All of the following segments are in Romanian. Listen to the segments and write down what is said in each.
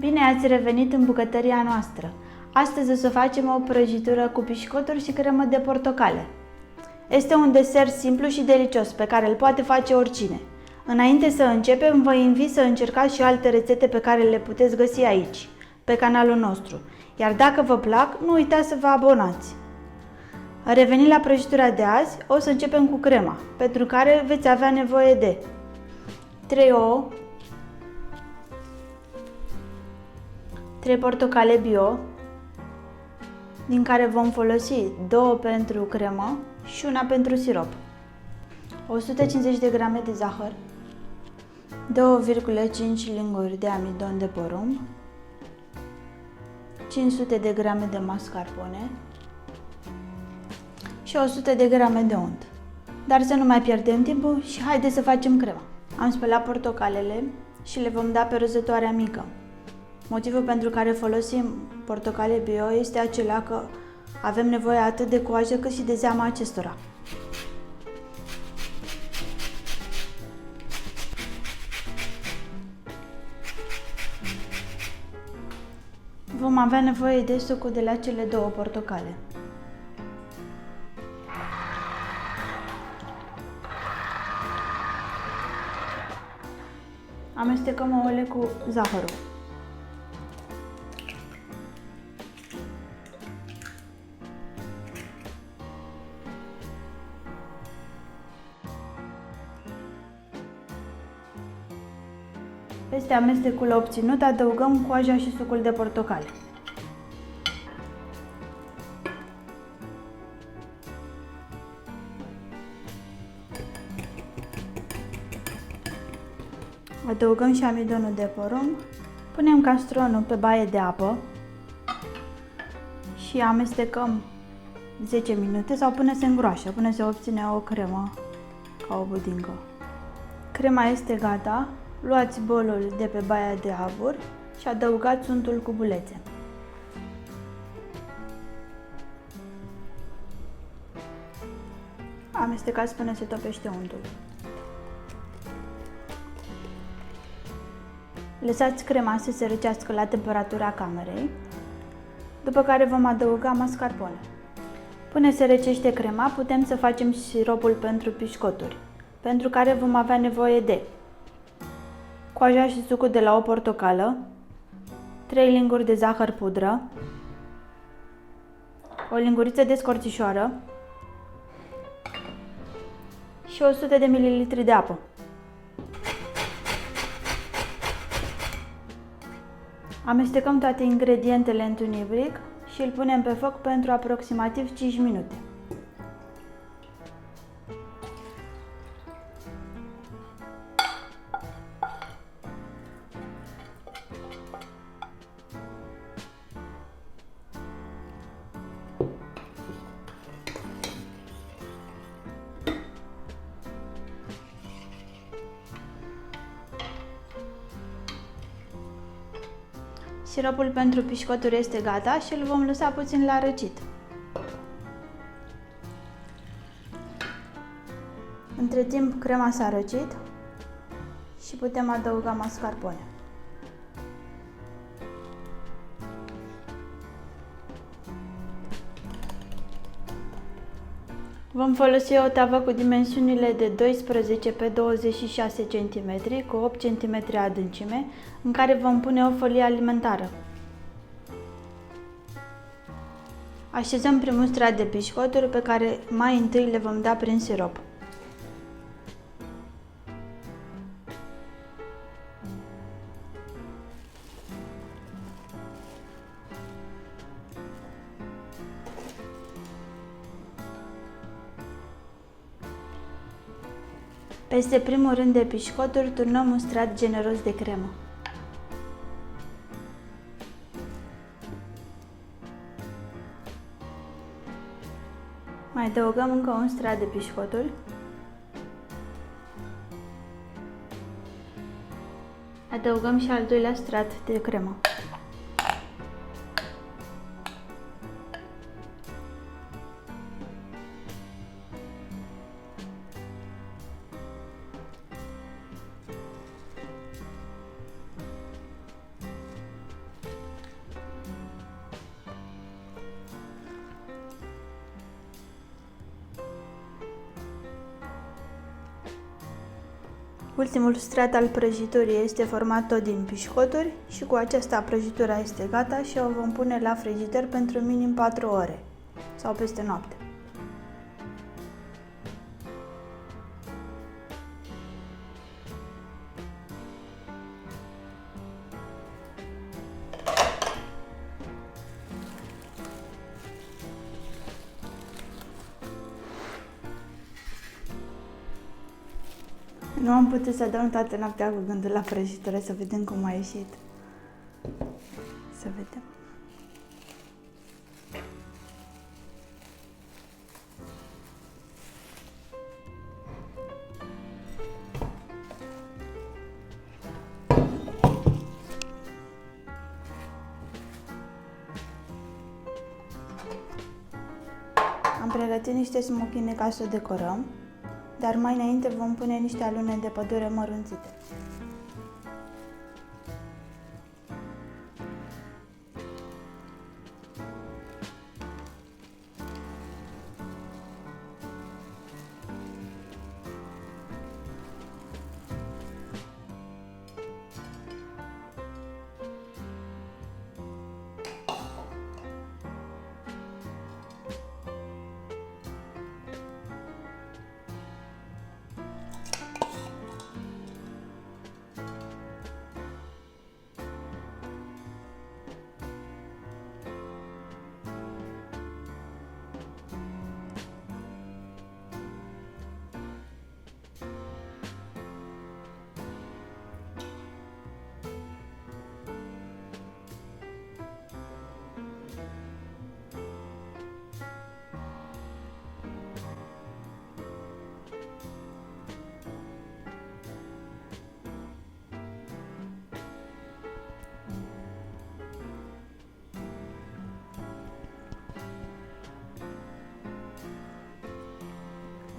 Bine ați revenit în bucătăria noastră! Astăzi o să facem o prăjitură cu pișcoturi și cremă de portocale. Este un desert simplu și delicios pe care îl poate face oricine. Înainte să începem, vă invit să încercați și alte rețete pe care le puteți găsi aici, pe canalul nostru. Iar dacă vă plac, nu uitați să vă abonați. Revenind la prăjitura de azi, o să începem cu crema, pentru care veți avea nevoie de 3 ouă, 3 portocale bio, din care vom folosi 2 pentru cremă și una pentru sirop, 150 de grame de zahăr, 2,5 linguri de amidon de porumb, 500 de grame de mascarpone și 100 de grame de unt. Dar să nu mai pierdem timpul și haideți să facem crema. Am spălat portocalele și le vom da pe rozătoarea mică. Motivul pentru care folosim portocale bio este acela că avem nevoie atât de coajă cât și de zeama acestora. Vom avea nevoie de sucul de la cele 2 portocale. Amestecăm ouăle cu zahărul. Peste amestecul obținut adăugăm coaja și sucul de portocale. Adăugăm și amidonul de porumb, punem castronul pe baie de apă și amestecăm 10 minute sau până se îngroașă, până se obține o cremă ca o budincă. Crema este gata, luați bolul de pe baia de abur și adăugați untul cu bulețe. Amestecați până se topește untul. Lăsați crema să se răcească la temperatura camerei, după care vom adăuga mascarpone. Până se răcește crema, putem să facem siropul pentru pișcoturi, pentru care vom avea nevoie de coaja și sucul de la o portocală, 3 linguri de zahăr pudră, o linguriță de scorțișoară și 100 de ml de apă. Amestecăm toate ingredientele într-un ibric și îl punem pe foc pentru aproximativ 5 minute. Siropul pentru pișcoturi este gata și îl vom lăsa puțin la răcit. Între timp, crema s-a răcit și putem adăuga mascarpone. Vom folosi o tavă cu dimensiunile de 12 pe 26 cm cu 8 cm adâncime, în care vom pune o folie alimentară. Așezăm primul strat de pișcoturi pe care mai întâi le vom da prin sirop. Peste primul rând de pișcoturi turnăm un strat generos de cremă. Mai adăugăm încă un strat de pișcoturi. Adăugăm și al doilea strat de cremă. Ultimul strat al prăjiturii este format tot din pișcoturi și cu aceasta prăjitura este gata și o vom pune la frigider pentru minim 4 ore sau peste noapte. Nu am putut să dorm toată noaptea cu gândul la prăjitură, să vedem cum a ieșit. Să vedem. Am pregătit niște smochine ca să o decorăm, dar mai înainte vom pune niște alune de pădure mărunțite.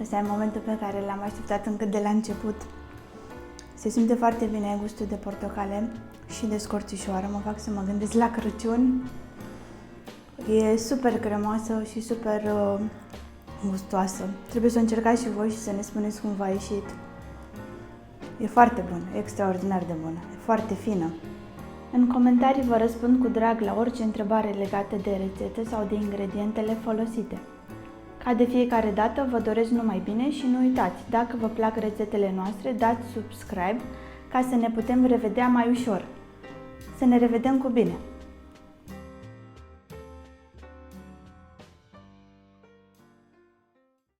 Ăsta e momentul pe care l-am așteptat încă de la început. Se simte foarte bine gustul de portocale și de scorțișoară, mă fac să mă gândesc la Crăciun. E super cremoasă și super gustoasă. Trebuie să o încercați și voi și să ne spuneți cum v-a ieșit. E foarte bun, e extraordinar de bună, e foarte fină. În comentarii vă răspund cu drag la orice întrebare legată de rețete sau de ingredientele folosite. Ca de fiecare dată, vă doresc numai bine și nu uitați, dacă vă plac rețetele noastre, dați subscribe ca să ne putem revedea mai ușor. Să ne revedem cu bine!